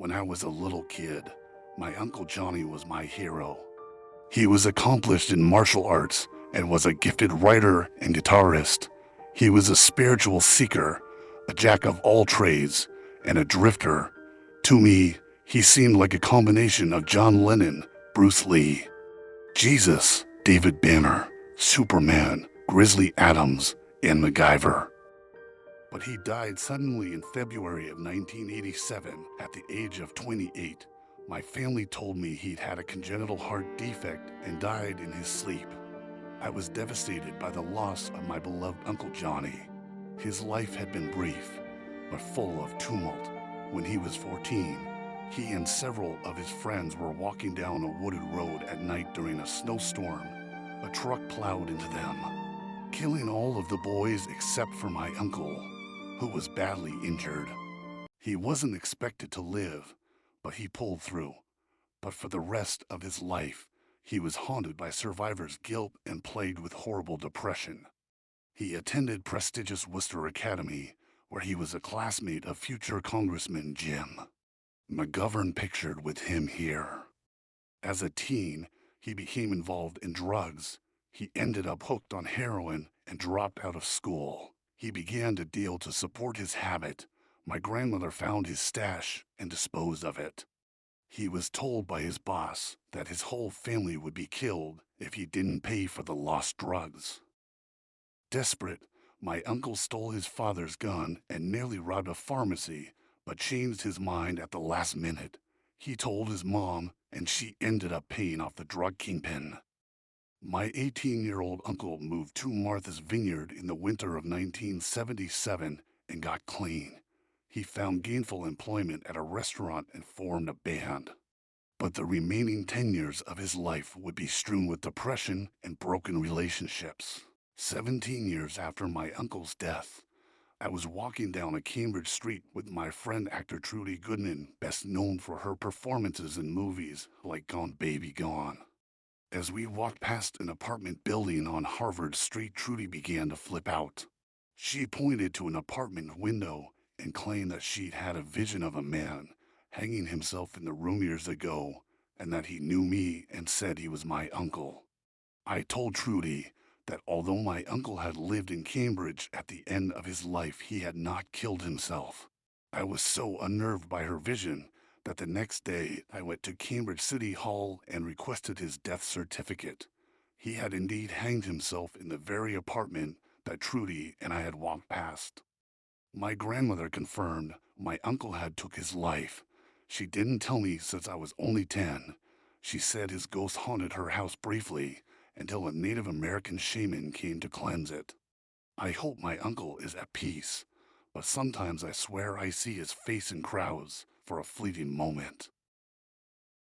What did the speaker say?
When I was a little kid, my Uncle Johnny was my hero. He was accomplished in martial arts and was a gifted writer and guitarist. He was a spiritual seeker, a jack of all trades, and a drifter. To me, he seemed like a combination of John Lennon, Bruce Lee, Jesus, David Banner, Superman, Grizzly Adams, and MacGyver. But he died suddenly in February of 1987 at the age of 28. My family told me he'd had a congenital heart defect and died in his sleep. I was devastated by the loss of my beloved Uncle Johnny. His life had been brief, but full of tumult. When he was 14, he and several of his friends were walking down a wooded road at night during a snowstorm. A truck plowed into them, killing all of the boys except for my uncle, who was badly injured. He wasn't expected to live, but he pulled through. But for the rest of his life, he was haunted by survivor's guilt and plagued with horrible depression. He attended prestigious Worcester Academy, where he was a classmate of future Congressman Jim McGovern, pictured with him here. As a teen, he became involved in drugs. He ended up hooked on heroin and dropped out of school. He began to deal to support his habit. My grandmother found his stash and disposed of it. He was told by his boss that his whole family would be killed if he didn't pay for the lost drugs. Desperate, my uncle stole his father's gun and nearly robbed a pharmacy, but changed his mind at the last minute. He told his mom, and she ended up paying off the drug kingpin. My 18-year-old uncle moved to Martha's Vineyard in the winter of 1977 and got clean. He found gainful employment at a restaurant and formed a band. But the remaining 10 years of his life would be strewn with depression and broken relationships. 17 years after my uncle's death, I was walking down a Cambridge street with my friend actor Trudy Goodman, best known for her performances in movies like Gone Baby Gone. As we walked past an apartment building on Harvard Street, Trudy began to flip out. She pointed to an apartment window and claimed that she'd had a vision of a man hanging himself in the room years ago and that he knew me and said he was my uncle. I told Trudy that although my uncle had lived in Cambridge at the end of his life, he had not killed himself. I was so unnerved by her vision that the next day I went to Cambridge City Hall and requested his death certificate. He had indeed hanged himself in the very apartment that Trudy and I had walked past. My grandmother confirmed my uncle had took his life. She didn't tell me since I was only 10. She said his ghost haunted her house briefly until a Native American shaman came to cleanse it. I hope my uncle is at peace, but sometimes I swear I see his face in crowds for a fleeting moment.